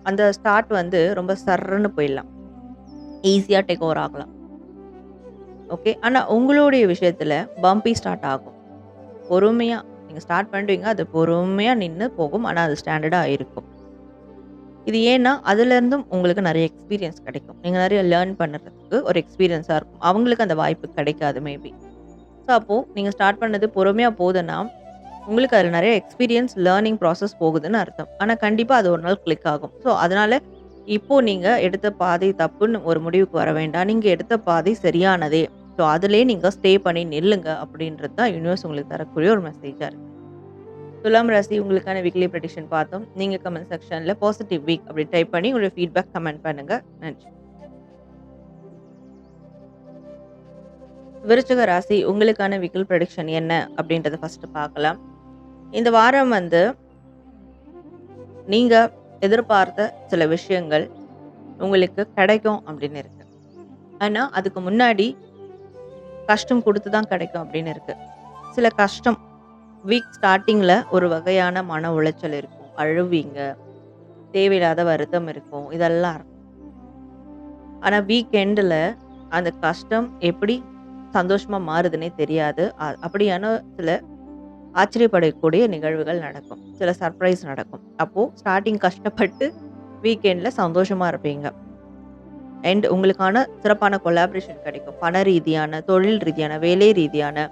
அந்த ஸ்டார்ட் வந்து ரொம்ப சர்ருன்னு போயிடலாம். ஈஸியா டேக் ஓவர் ஆகலாம். ஓகே. ஆனா, உங்களுடைய விஷயத்துல பம்பி ஸ்டார்ட் ஆகும். பொறுமையா நீங்க ஸ்டார்ட் பண்ணுவீங்க. அது பொறுமையா நின்னு போகும். ஆனா, அது ஸ்டாண்டர்டா இருக்கும். இது ஏன்னா, அதுலருந்தும் உங்களுக்கு நெறைய எக்ஸ்பீரியன்ஸ் கிடைக்கும். நீங்க நெறைய லேர்ன் பண்ணுறதுக்கு ஒரு எக்ஸ்பீரியன்ஸா இருக்கும். அவங்களுக்கு அந்த வாய்ப்பு கிடைக்காது மேபி. ஸோ, அப்போ நீங்க ஸ்டார்ட் பண்ணது பொறுமையா போதுன்னா, உங்களுக்கு அதுல நெறைய எக்ஸ்பீரியன்ஸ், லேர்னிங் ப்ராசஸ் போகுதுன்னு அர்த்தம். ஆனா, கண்டிப்பா அது ஒரு நாள் கிளிக் ஆகும். ஸோ, அதனால இப்போ நீங்க எடுத்த பாதை தப்புன்னு ஒரு முடிவுக்கு வர வேண்டாம். நீங்க எடுத்த பாதை சரியானதே. ஸோ, அதிலேயே நீங்க ஸ்டே பண்ணி நில்லுங்க அப்படின்றது தான் யூனிவர்ஸ் உங்களுக்கு தரக்கூடிய ஒரு மெசேஜா இருக்கு. துலாம் ராசி உங்களுக்கான வீக்லி ப்ரெடிக்ஷன் பார்த்தோம். நீங்க கமெண்ட் செக்ஷன்ல பாசிட்டிவ் வீக் அப்படி டைப் பண்ணி உங்களுடைய ஃபீட்பேக் கமெண்ட் பண்ணுங்க. நன்றி. விருச்சிக ராசி உங்களுக்கான வீக்கிலி ப்ரெடிக்ஷன் என்ன அப்படின்றத ஃபர்ஸ்ட்டு பார்க்கலாம். இந்த வாரம் வந்து நீங்க எதிர்பார்த்த சில விஷயங்கள் உங்களுக்கு கிடைக்கும் அப்படின்னு இருக்கு. ஆனா, அதுக்கு முன்னாடி கஷ்டம் குடுத்து தான் கிடைக்கும் அப்படின்னு இருக்கு. சில கஷ்டம் வீக் ஸ்டார்ட்டிங்ல ஒரு வகையான மன உளைச்சல் இருக்கும். அழுவீங்க. தேவையில்லாத வருத்தம் இருக்கும். இதெல்லாம் இருக்கும். ஆனா வீக் எண்டுல அந்த கஷ்டம் எப்படி சந்தோஷமா மாறுதுன்னே தெரியாது. அப்படியான சில ஆச்சரியப்படக்கூடிய நிகழ்வுகள் நடக்கும். சில சர்ப்ரைஸ் நடக்கும். அப்போ ஸ்டார்ட்டிங் கஷ்டப்பட்டு வீக்கெண்ட்ல சந்தோஷமா இருப்பீங்க. அண்ட் உங்களுக்கான சிறப்பான கொலாபரேஷன் கிடைக்கும். பண ரீதியான, தொழில் ரீதியான, வேலை ரீதியான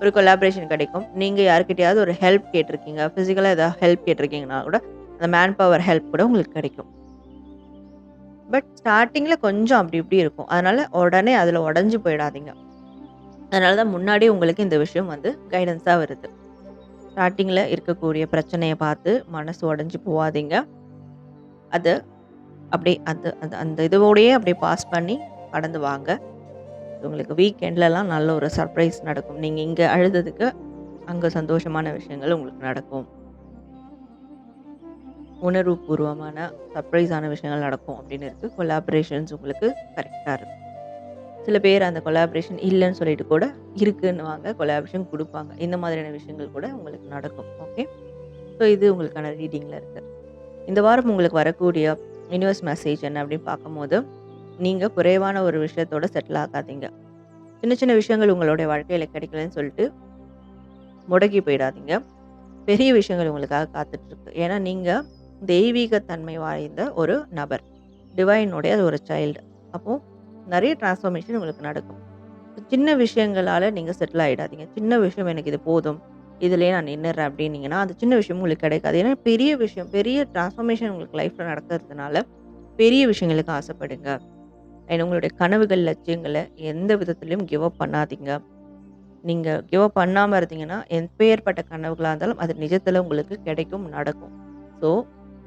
ஒரு கொலாபரேஷன் கிடைக்கும். நீங்க யார்கிட்டயாவது ஒரு ஹெல்ப் கேட்டிருக்கீங்க. பிசிக்கலா ஏதாவது ஹெல்ப் கேட்டிருக்கீங்கன்னா கூட, அந்த மேன் பவர் ஹெல்ப் கூட உங்களுக்கு கிடைக்கும். பட் ஸ்டார்ட்டிங்ல கொஞ்சம் அப்படி இப்படி இருக்கும். அதனால உடனே அதுல உடைஞ்சு போயிடாதீங்க. அதனால தான் முன்னாடியே உங்களுக்கு இந்த விஷயம் வந்து கைடன்ஸா வருது. ஸ்டார்ட்டிங்ல இருக்கக்கூடிய பிரச்சனைய பார்த்து மனசு உடைஞ்சு போவாதீங்க. அது அப்படியே அந்த அந்த அந்த இதுவோடயே அப்படியே பாஸ் பண்ணி கடந்து வாங்க. உங்களுக்கு வீக்கெண்ட்லலாம் நல்ல ஒரு சர்ப்ரைஸ் நடக்கும். நீங்க இங்க அழுததுக்கு, அங்க சந்தோஷமான விஷயங்கள் உங்களுக்கு நடக்கும். உணர்வுபூர்வமான சர்ப்ரைஸான விஷயங்கள் நடக்கும் அப்படின்னு இருக்கு. கொலாபரேஷன்ஸ் உங்களுக்கு கரெக்ட்டா இருக்கும். சில பேர் அந்த கொலாபரேஷன் இல்லன்னு சொல்லிட்டு கூட இருக்குன்னுவாங்க. கொலாபரேஷன் குடுப்பாங்க. இந்த மாதிரியான விஷயங்கள் கூட உங்களுக்கு நடக்கும். ஓகே. ஸோ இது உங்களுக்கான ரீடிங்ல இருக்கு. இந்த வாரம் உங்களுக்கு வரக்கூடிய யுனிவர்ஸ் மெசேஜ் என்ன அப்படின்னு பார்க்கும்போது, நீங்க குறைவான ஒரு விஷயத்தோட செட்டில் ஆகாதீங்க. சின்ன சின்ன விஷயங்கள் உங்களுடைய வாழ்க்கையில கிடைக்கலன்னு சொல்லிட்டு முடங்கி போயிடாதீங்க. பெரிய விஷயங்கள் உங்களுக்காக காத்துட்டு இருக்கு. ஏன்னா நீங்க தெய்வீக தன்மை வாய்ந்த ஒரு நபர். டிவைனுடைய ஒரு சைல்டு. அப்போ நெறைய டிரான்ஸ்ஃபர்மேஷன் உங்களுக்கு நடக்கும். சின்ன விஷயங்களால நீங்க செட்டில் ஆயிடாதீங்க. சின்ன விஷயம் எனக்கு இது போதும். இதிலயே நான் நின்னுறேன் அப்டின்னீங்கன்னா, அந்த சின்ன விஷயம் உங்களுக்கு கிடைக்காது. ஏன்னா பெரிய விஷயம், பெரிய டிரான்ஸ்ஃபர்மேஷன் உங்களுக்கு லைஃப்ல நடக்கிறதுனால, பெரிய விஷயங்களுக்கு ஆசைப்படுங்க. அண்ட் உங்களுடைய கனவுகள், லட்சியங்கள எந்த விதத்திலயும் கிவ் அப் பண்ணாதீங்க. நீங்க கிவ் அப் பண்ணாம இருந்தீங்கன்னா, எப்பேர்ப்பட்ட கனவுகளா இருந்தாலும் அது நிஜத்தில உங்களுக்கு கிடைக்கும், நடக்கும். So,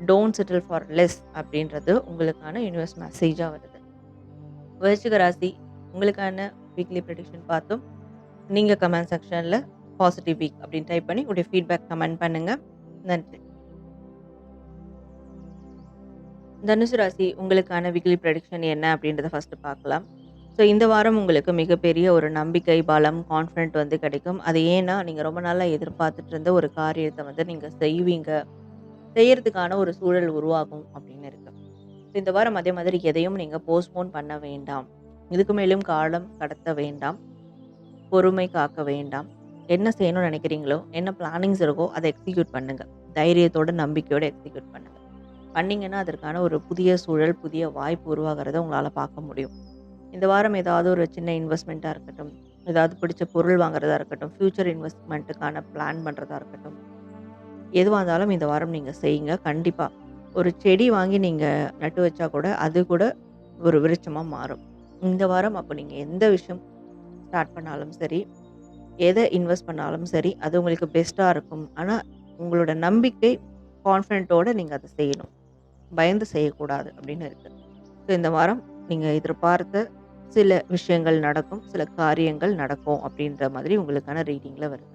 don't settle for less அப்டின்றது உங்களுக்கான யுனிவர்ஸ் மெசேஜா வருது. விருச்சிக ராசி உங்களுக்கான வீக்லி ப்ரெடிக்ஷன் பார்த்தோம். நீங்க கமெண்ட் செக்ஷன்ல பாசிட்டிவ் வீக் அப்படின்னு டைப் பண்ணி உங்களுடைய ஃபீட்பேக் கமெண்ட் பண்ணுங்க. நன்றி. தனுசு ராசி உங்களுக்கான வீக்லி ப்ரெடிக்ஷன் என்ன அப்படின்றத ஃபர்ஸ்ட் பார்க்கலாம். ஸோ இந்த வாரம் உங்களுக்கு மிகப்பெரிய ஒரு நம்பிக்கை, பலம், கான்ஃபிடென்ட் வந்து கிடைக்கும். அது ஏன்னா நீங்க ரொம்ப நாளா எதிர்பார்த்துட்டு இருந்த ஒரு காரியத்த வந்து நீங்க செய்வீங்க. செய்யறதுக்கான ஒரு சூழல் உருவாகும் அப்படின்னு இருக்கு. இந்த வாரம் அதே மாதிரி எதையும் நீங்க போஸ்ட்போன் பண்ண வேண்டாம். இதுக்கு மேலும் காலம் கடத்த வேண்டாம். பொறுமை காக்க வேண்டாம். என்ன செய்யணும்னு நினைக்கிறீங்களோ, என்ன பிளானிங்ஸ் இருக்கோ அத எக்ஸிக்யூட் பண்ணுங்க. தைரியத்தோட, நம்பிக்கையோட எக்ஸிக்யூட் பண்ணுங்க. பண்ணீங்கன்னா, அதற்கான ஒரு புதிய சூழல், புதிய வாய்ப்பு உருவாகுறத உங்களால பார்க்க முடியும். இந்த வாரம் ஏதாவது ஒரு சின்ன இன்வெஸ்ட்மெண்ட்டா இருக்கட்டும், ஏதாவது பிடிச்ச பொருள் வாங்குறதா இருக்கட்டும், ஃபியூச்சர் இன்வெஸ்ட்மெண்ட்டுக்கான பிளான் பண்றதா இருக்கட்டும், எதுவா இருந்தாலும் இந்த வாரம் நீங்க செய்யுங்க. கண்டிப்பா. ஒரு செடி வாங்கி நீங்க நட்டு வச்சா கூட, அது கூட ஒரு விருட்சமா மாறும். இந்த வாரம் அப்ப நீங்க எந்த விஷயம் ஸ்டார்ட் பண்ணாலும் சரி, எத இன்வெஸ்ட் பண்ணாலும் சரி, அது உங்களுக்கு பெஸ்ட்டா இருக்கும். ஆனா, உங்களோட நம்பிக்கை, கான்ஃபிடென்ட்டோட நீங்க அத செய்யணும். பயந்து செய்யக்கூடாது அப்படின்னு இருக்கு. ஸோ இந்த வாரம் நீங்க எதிர்பார்த்த சில விஷயங்கள் நடக்கும், சில காரியங்கள் நடக்கும் அப்படின்ற மாதிரி உங்களுக்கான ரீடிங்ல வருது.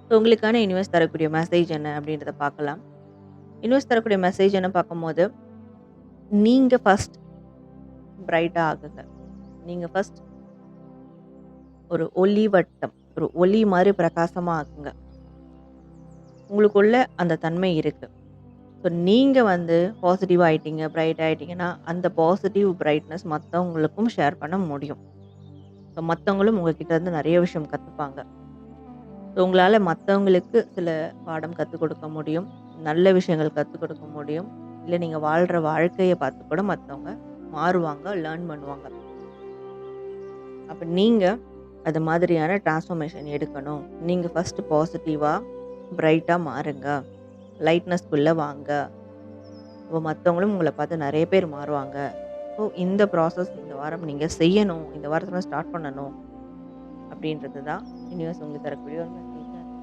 ஸோ உங்களுக்கான யுனிவர்ஸ் தரக்கூடிய மெசேஜ் என்ன அப்படின்றத பார்க்கலாம். யுனிவர்ஸ் தரக்கூடிய மெசேஜ் என்ன பார்க்கும்போது, நீங்க ஃபர்ஸ்ட் பிரைட்டா ஆகுங்க. நீங்க ஃபர்ஸ்ட் ஒரு ஒளி வட்டம், ஒரு ஒளி மாரி பிரகாசமா ஆக்குங்க. உங்களுக்குள்ள அந்த தன்மை இருக்கு. ஸோ நீங்க வந்து பாசிட்டிவ் ஆயிட்டீங்க, பிரைட் ஆயிட்டீங்கன்னா, அந்த பாசிட்டிவ் பிரைட்னஸ் மத்தவங்களுக்கும் ஷேர் பண்ண முடியும். ஸோ மத்தவங்களும் உங்ககிட்ட இருந்து நெறைய விஷயம் கத்துப்பாங்க. ஸோ உங்களால மத்தவங்களுக்கு சில பாடம் கத்துக் கொடுக்க முடியும். நல்ல விஷயங்கள் கத்துக் கொடுக்க முடியும். இல்ல நீங்க வாழ்ற வாழ்க்கைய பார்த்து கூட மத்தவங்க மாறுவாங்க, லேர்ன் பண்ணுவாங்க. அப்ப நீங்க அது மாதிரியான டிரான்ஸ்ஃபர்மேஷன் எடுக்கணும். நீங்க ஃபர்ஸ்ட் பாசிட்டிவா, பிரைட்டா மாறுங்க. லைட்னஸ்க்குள்ள வாங்க. அப்போ மத்தவங்களும் உங்கள பார்த்து நெறைய பேர் மாறுவாங்க. ஸோ இந்த ப்ராசஸ் இந்த வாரம் நீங்க செய்யணும். இந்த வாரத்துல ஸ்டார்ட் பண்ணணும். அப்படின்றது தான் யுனிவர்ஸ் உங்களுக்கு தரக்கூடிய ஒரு மெசேஜா இருக்கு.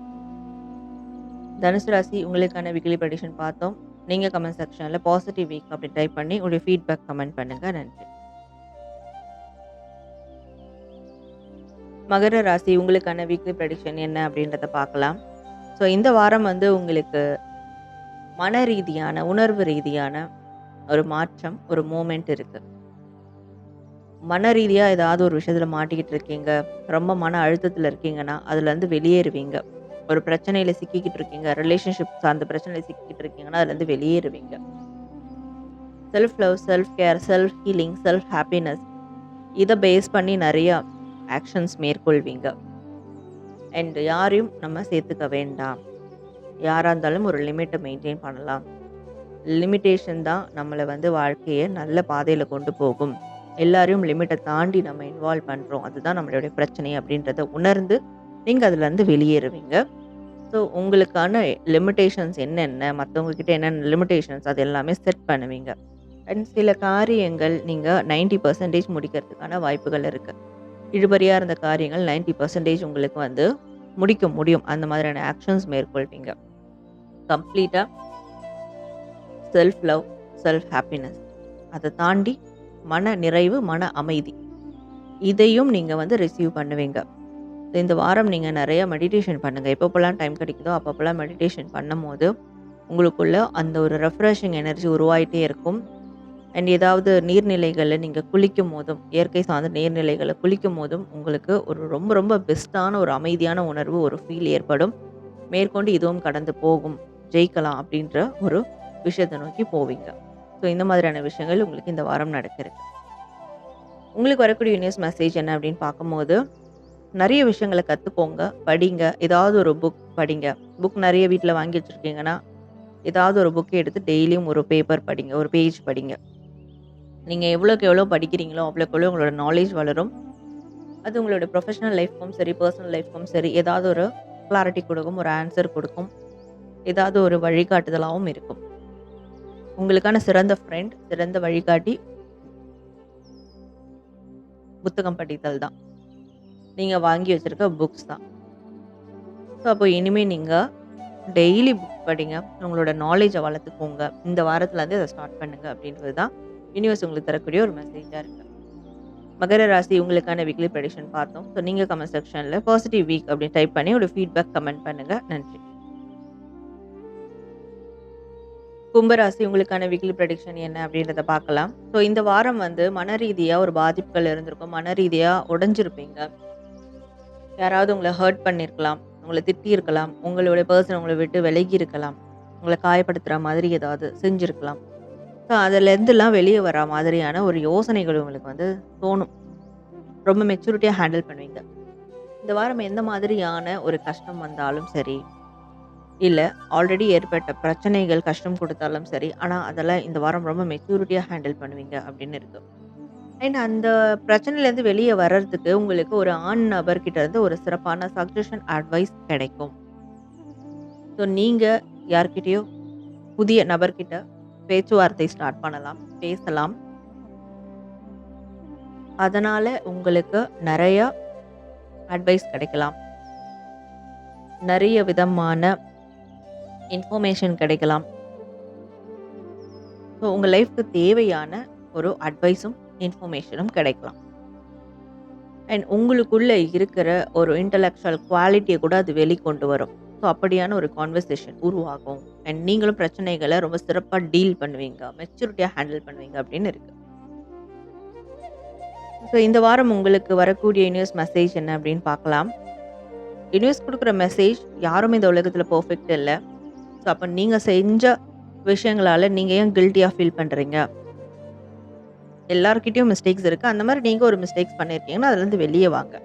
தனுசு ராசி உங்களுக்கான வீக்லி ப்ரெடிக்ஷன் பார்த்தோம். நீங்க கமெண்ட் செக்ஷன்ல பாசிட்டிவ் வீக் அப்படி டைப் பண்ணி உங்களுடைய ஃபீட்பேக் கமெண்ட் பண்ணுங்க. நன்றி. மகர ராசி உங்களுக்கான வீக்லி ப்ரெடிக்ஷன் என்ன அப்படின்றத பார்க்கலாம். ஸோ இந்த வாரம் வந்து உங்களுக்கு மன ரீதியான, உணர்வு ரீதியான ஒரு மாற்றம், ஒரு மூமெண்ட் இருக்கு. மன ரீதியா ஏதாவது ஒரு விஷயத்துல மாட்டிக்கிட்டு இருக்கீங்க, ரொம்ப மன அழுத்தத்துல இருக்கீங்கன்னா, அதுலேருந்து வெளியேறுவீங்க. ஒரு பிரச்சனையில சிக்கிக்கிட்டு இருக்கீங்க, ரிலேஷன்ஷிப் சார்ந்த பிரச்சனையில சிக்கிக்கிட்டு இருக்கீங்கன்னா, அதுலேருந்து வெளியேறுவீங்க. Self love, self care, self healing, self happiness இத பேஸ் பண்ணி நெறைய ஆக்ஷன்ஸ் மேற்கொள்வீங்க. அண்ட் யாரையும் நம்ம சேர்த்துக்க வேண்டாம். யாரா இருந்தாலும் ஒரு லிமிட்ட மெயின்டெயின் பண்ணலாம். லிமிட்டேஷன் தான் நம்மள வந்து வாழ்க்கைய நல்ல பாதையில கொண்டு போகும். எல்லாரையும் லிமிட்ட தாண்டி நம்ம இன்வால்வ் பண்றோம். அதுதான் நம்மளுடைய பிரச்சனை அப்படின்றத உணர்ந்து, நீங்க அதுலருந்து வெளியேறுவீங்க. ஸோ உங்களுக்கான லிமிட்டேஷன்ஸ் என்னென்ன? மத்தவங்க கிட்ட என்னென்ன லிமிட்டேஷன்ஸ் அது எல்லாமே செட் பண்ணுவீங்க. அண்ட் சில காரியங்கள் நீங்க 90% முடிக்கிறதுக்கான வாய்ப்புகள் இருக்கு. இழுபறியா இருந்த காரியங்கள் 90% உங்களுக்கு வந்து முடிக்க முடியும். அந்த மாதிரியான ஆக்ஷன்ஸ் மேற்கொள்வீங்க. கம்ப்ளீட்டா செல்ஃப் லவ், செல்ஃப் ஹாப்பினஸ் அத தாண்டி மன நிறைவு, மன அமைதி. இதையும் நீங்க வந்து ரிசீவ் பண்ணுவீங்க. இந்த வாரம் நீங்க நெறைய மெடிடேஷன் பண்ணுங்க. எப்பப்போலாம் டைம் கிடைக்குதோ, அப்பப்போலாம் மெடிடேஷன் பண்ணும்போது, உங்களுக்குள்ள அந்த ஒரு ரெஃப்ரெஷிங் எனர்ஜி உருவாயிட்டே இருக்கும். அண்ட் ஏதாவது நீர்நிலைகள்ல நீங்க குளிக்கும்போதும், இயற்கை சார்ந்த நீர்நிலைகள்ல குளிக்கும்போதும், உங்களுக்கு ஒரு ரொம்ப ரொம்ப பெஸ்ட்டான ஒரு அமைதியான உணர்வு, ஒரு ஃபீல் ஏற்படும். மேற்கொண்டு இதுவும் கடந்து போகும், ஜெயிக்கலாம் அப்படின்ற ஒரு விஷயத்த நோக்கி போவீங்க. ஸோ இந்த மாதிரியான விஷயங்கள் உங்களுக்கு இந்த வாரம் நடக்க இருக்கு. உங்களுக்கு வரக்கூடிய யூனிவர்ஸ் மெசேஜ் என்ன அப்படின்னு பார்க்கும்போது, நெறைய விஷயங்கள கத்துக்கோங்க, படிங்க. ஏதாவது ஒரு புக் படிங்க. புக் நெறைய வீட்ல வாங்கி வச்சிருக்கீங்கன்னா, ஏதாவது ஒரு புக் எடுத்து டெய்லியும் ஒரு பேப்பர் படிங்க, ஒரு பேஜ் படிங்க. நீங்க எவ்வளோக்கு எவ்வளோ படிக்கிறீங்களோ, அவ்வளோக்கு எவ்வளோ உங்களோட நாலேட்ஜ் வளரும். அது உங்களோட ப்ரொஃபஷனல் லைஃப்க்கும் சரி, பெர்சனல் லைஃப்க்கும் சரி, ஏதாவது ஒரு கிளாரிட்டி குடுக்கும், ஒரு ஆன்சர் குடுக்கும். ஏதாவது ஒரு வழிகாட்டுதலாவும் இருக்கும். உங்களுக்கான சிறந்த ஃப்ரெண்ட், சிறந்த வழிகாட்டி புத்தகம் படித்தல் தான். நீங்க வாங்கி வச்சிருக்க புக்ஸ் தான். ஸோ அப்போ இனிமே நீங்க டெய்லி புக் படிங்க. உங்களோட நாலேட்ஜ வளர்த்துக்கோங்க. இந்த வாரத்துலருந்து அத ஸ்டார்ட் பண்ணுங்க அப்படின்றது தான் யூனிவர்ஸ் உங்களுக்கு தரக்கூடிய ஒரு மெசேஜா இருக்கு. மகர ராசி உங்களுக்கான வீக்லி ப்ரெடிக்ஷன் பார்த்தோம். ஸோ நீங்க கமெண்ட் செக்ஷன்ல பாசிட்டிவ் வீக் அப்படின்னு டைப் பண்ணி ஒரு ஃபீட்பேக் கமெண்ட் பண்ணுங்க. நன்றி. கும்பராசி உங்களுக்கான வீக்லி ப்ரெடிக்ஷன் என்ன அப்படின்றத பார்க்கலாம். ஸோ இந்த வாரம் வந்து மன ரீதியா ஒரு பாதிப்புகள் இருந்திருக்கும். மன ரீதியா உடைஞ்சிருப்பீங்க. யாராவது உங்கள ஹர்ட் பண்ணியிருக்கலாம். உங்கள திட்டியிருக்கலாம். உங்களுடைய பெர்சன் உங்கள விட்டு விலகி இருக்கலாம். உங்கள காயப்படுத்துற மாதிரி ஏதாவது செஞ்சிருக்கலாம். ஸோ அதுலேருந்துலாம் வெளிய வரா மாதிரியான ஒரு யோசனைகள் உங்களுக்கு வந்து தோணும். ரொம்ப மெச்சூரிட்டியா ஹேண்டில் பண்ணுவீங்க. இந்த வாரம் எந்த மாதிரியான ஒரு கஷ்டம் வந்தாலும் சரி, இல்ல ஆல்ரெடி ஏற்பட்ட பிரச்சனைகள் கஷ்டம் குடுத்தாலும் சரி, ஆனா அதெல்லாம் இந்த வாரம் ரொம்ப மெச்சூரிட்டியா ஹேண்டில் பண்ணுவீங்க அப்படின்னு இருக்கு. அண்ட் அந்த பிரச்சனையிலேருந்து வெளிய வர்றதுக்கு உங்களுக்கு ஒரு ஆண் நபர்கிட்ட இருந்து ஒரு சிறப்பான சஜஷன், அட்வைஸ் கிடைக்கும். ஸோ நீங்க யார்கிட்டயோ புதிய நபர்கிட்ட பேச்சுவார்த்தை ஸ்டார்ட் பண்ணலாம், பேசலாம். அதனால உங்களுக்கு நெறைய அட்வைஸ் கிடைக்கலாம். நெறைய விதமான இன்ஃபர்மேஷன் கிடைக்கலாம். ஸோ உங்க லைஃப்க்கு தேவையான ஒரு அட்வைஸும், இன்ஃபர்மேஷனும் கிடைக்கலாம். அண்ட் உங்களுக்குள்ள இருக்கிற ஒரு இன்டலெக்சுவல் குவாலிட்டிய கூட அது வெளிக்கொண்டு வரும். ஸோ அப்படியான ஒரு கான்வர்சேஷன் உருவாகும். அண்ட் நீங்களும் பிரச்சனைகள ரொம்ப சிறப்பா டீல் பண்ணுவீங்க. மெச்சூரிட்டியா ஹேண்டில் பண்ணுவீங்க அப்படின்னு இருக்கு. ஸோ இந்த வாரம் உங்களுக்கு வரக்கூடிய யூனிவர்ஸ் மெசேஜ் என்ன அப்படின்னு பார்க்கலாம். யூனிவர்ஸ் குடுக்குற மெசேஜ் யாரும் இந்த உலகத்துல பெர்ஃபெக்ட் இல்ல. ஸோ அப்ப நீங்க செஞ்ச விஷயங்களால நீங்க ஏன் கில்ட்டியா ஃபீல் பண்றீங்க? எல்லார்கிட்டயும் மிஸ்டேக்ஸ் இருக்கு. அந்த மாரி நீங்க ஒரு மிஸ்டேக்ஸ் பண்ணியிருக்கீங்கன்னா, அதுலருந்து வெளிய வாங்க.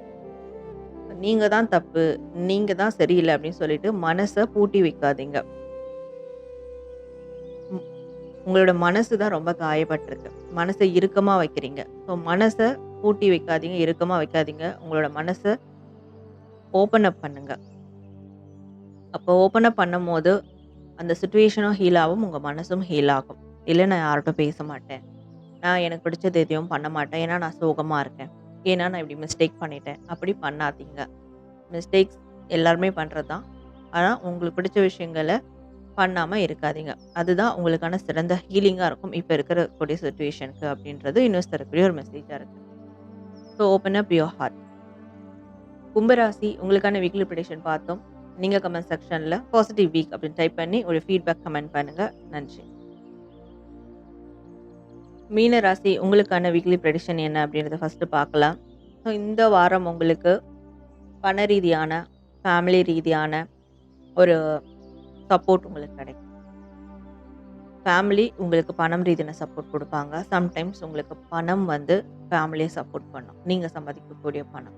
நீங்க தான் தப்பு, நீங்க தான் சரியில்ல அப்படின்னு சொல்லிட்டு மனச பூட்டி வைக்காதீங்க. ம் உங்களோட மனசு தான் ரொம்ப காயப்பட்டிருக்கு. மனச இறுக்கமா வைக்கிறீங்க. ஸோ மனச பூட்டி வைக்காதீங்க, இறுக்கமா வைக்காதீங்க. உங்களோட மனச ஓப்பன் அப் பண்ணுங்க. அப்போ ஓப்பன் அப் பண்ணும்போது, அந்த சிச்சுவேஷனும் ஹீல் ஆகும், உங்க மனசும் ஹீல் ஆகும். இல்ல நான் யார்ட்டயும் பேச மாட்டேன். நான் எனக்கு பிடிச்சது எதையும் பண்ண மாட்டேன். ஏன்னா நான் சோகமா இருக்கேன். ஏன்னா நான் இப்படி மிஸ்டேக் பண்ணிட்டேன். அப்படி பண்ணாதீங்க. மிஸ்டேக்ஸ் எல்லாருமே பண்றது தான். ஆனா உங்களுக்கு பிடிச்ச விஷயங்கள பண்ணாம இருக்காதீங்க. அதுதான் உங்களுக்கான சிறந்த ஹீலிங்கா இருக்கும். இப்ப இருக்கிற கூடிய சிச்சுவேஷனுக்கு அப்படின்றது யூனிவர்ஸ் தரக்கூடிய ஒரு மெசேஜா இருக்கு. So open up your heart. கும்பராசி உங்களுக்கான வீக்லி ப்ரெடிக்ஷன் பார்த்தோம். நீங்க கமெண்ட் செக்ஷன்ல பாசிட்டிவ் வீக் அப்படின்னு டைப் பண்ணி ஒரு ஃபீட்பேக் கமெண்ட் பண்ணுங்க. நன்றி. மீன ராசி உங்களுக்கான வீக்லி ப்ரெடிக்ஷன் என்ன அப்படின்றத ஃபர்ஸ்ட் பார்க்கலாம். ஸோ இந்த வாரம் உங்களுக்கு பண ரீதியான, ஃபேமிலி ரீதியான ஒரு சப்போர்ட் உங்களுக்கு கிடைக்கும். ஃபேமிலி உங்களுக்கு பணம் ரீதியான சப்போர்ட் குடுப்பாங்க. சம்டைம்ஸ் உங்களுக்கு பணம் வந்து ஃபேமிலிய சப்போர்ட் பண்ணும். நீங்க சம்பாதிக்கக்கூடிய பணம்.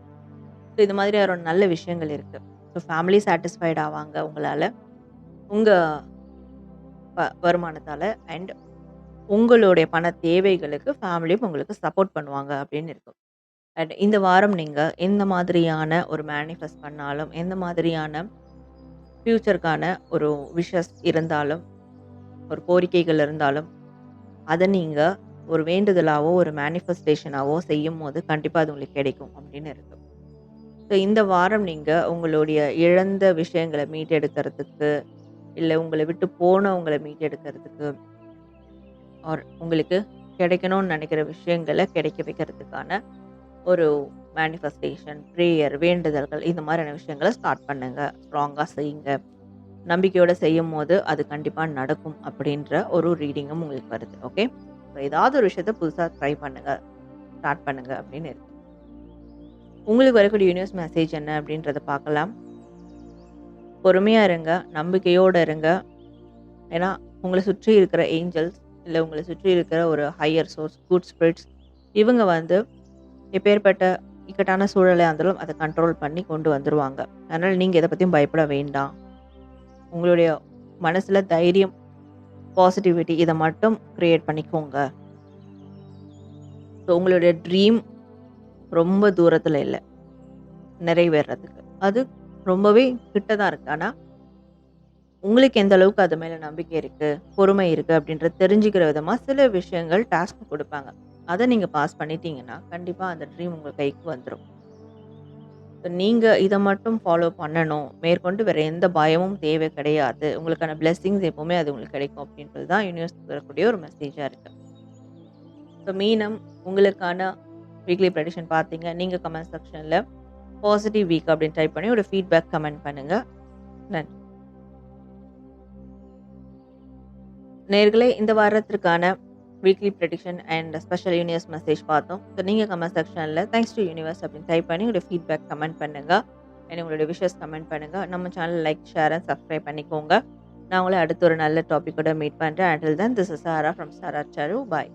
ஸோ இது மாதிரி ஒரு நல்ல விஷயங்கள் இருக்கு. ஸோ ஃபேமிலி சாட்டிஸ்ஃபைட் ஆவாங்க உங்களால. உங்க வருமானத்தால அண்ட் உங்களுடைய பண தேவைகளுக்கு ஃபேமிலியும் உங்களுக்கு சப்போர்ட் பண்ணுவாங்க அப்படின்னு இருக்கும். அண்ட் இந்த வாரம் நீங்க எந்த மாதிரியான ஒரு மேனிஃபெஸ்ட் பண்ணாலும், எந்த மாதிரியான ஃபியூச்சருக்கான ஒரு விஷஸ் இருந்தாலும், ஒரு கோரிக்கைகள் இருந்தாலும், அத நீங்க ஒரு வேண்டுதலாவோ, ஒரு மேனிஃபெஸ்டேஷனாவோ செய்யும்போது கண்டிப்பா அது உங்களுக்கு கிடைக்கும் அப்படின்னு இருக்கு. ஸோ இந்த வாரம் நீங்க உங்களுடைய இழந்த விஷயங்கள மீட்டெடுக்கிறதுக்கு, இல்ல உங்கள விட்டு போனவங்கள மீட்டெடுக்கிறதுக்கு, ஆர் உங்களுக்கு கிடைக்கணும்னு நினைக்கிற விஷயங்கள கிடைக்க வைக்கிறதுக்கான ஒரு மேனிஃபெஸ்டேஷன், பிரேயர், வேண்டுதல்கள் இந்த மாதிரியான விஷயங்கள ஸ்டார்ட் பண்ணுங்க. ஸ்ட்ராங்கா செய்யுங்க. நம்பிக்கையோட செய்யும்போது அது கண்டிப்பா நடக்கும் அப்படின்ற ஒரு ரீடிங்கும் உங்களுக்கு வருது. ஓகே. ஸோ ஏதாவது ஒரு விஷயத்த புதுசா ட்ரை பண்ணுங்க. ஸ்டார்ட் பண்ணுங்க அப்படின்னு இருக்கு. உங்களுக்கு வரக்கூடிய யூனிவர்ஸ் மெசேஜ் என்ன அப்படின்றத பார்க்கலாம். பொறுமையா இருங்க. நம்பிக்கையோட இருங்க. ஏன்னா உங்கள சுற்றி இருக்கிற ஏஞ்சல்ஸ், இல்ல உங்கள சுற்றி இருக்கிற ஒரு ஹையர் சோர்ஸ், குட் ஸ்பிரிட்ஸ் இவங்க வந்து எப்பேர்ப்பட்ட இக்கட்டான சூழலா இருந்தாலும் அத கண்ட்ரோல் பண்ணி கொண்டு வந்துருவாங்க. அதனால நீங்க எத பத்தியும் பயப்பட வேண்டாம். உங்களுடைய மனசுல தைரியம், பாசிட்டிவிட்டி இத மட்டும் கிரியேட் பண்ணிக்கோங்க. ஸோ உங்களுடைய ட்ரீம் ரொம்ப தூரத்துல இல்ல, நிறைவேறதுக்கு. அது ரொம்பவே கிட்ட தான் இருக்கு. ஆனா, உங்களுக்கு எந்த அளவுக்கு அது மேல நம்பிக்கை இருக்கு, பொறுமை இருக்கு அப்படின்றத தெரிஞ்சுக்கிற விதமா சில விஷயங்கள் டாஸ்க் குடுப்பாங்க. அத நீங்க பாஸ் பண்ணிட்டீங்கன்னா, கண்டிப்பா அந்த ட்ரீம் உங்க கைக்கு வந்துரும். நீங்க இத மட்டும் ஃபாலோ பண்ணணும். மேற்கொண்டு வேற எந்த பயமும் தேவை கிடையாது. உங்களுக்கான பிளெஸ்ஸிங்ஸ் எப்பவுமே அது உங்களுக்கு கிடைக்கும் அப்படின்றது தான் யூனிவர்ஸ் தரக்கூடிய ஒரு மெசேஜா இருக்கு. ஸோ மீனம் உங்களுக்கான வீக்லி ப்ரெடிக்ஷன் பார்த்தீங்க. நீங்க கமெண்ட் செக்ஷன்ல பாசிட்டிவ் வீக் அப்படின்னு டைப் பண்ணி ஒரு ஃபீட்பேக் கமெண்ட் பண்ணுங்க. நன்றி. நேயர்களே இந்த வாரத்திற்கான weekly prediction and special universe message பார்த்தோம். ஸோ நீங்க கமெண்ட் செக்ஷன்ல தேங்க்ஸ் டூ யூனிவர்ஸ் அப்படின்னு டைப் பண்ணி ஒரு ஃபீட்பேக் கமெண்ட் பண்ணுங்க. அண்ட் உங்களுடைய விஷஸ் கமெண்ட் பண்ணுங்க. நம்ம channel like, share and subscribe பண்ணிக்கோங்க. நான் உங்கள அடுத்த ஒரு நல்ல டாபிக்கோட மீட் பண்றேன். Until then this is Sara from Sara Saru. Bye.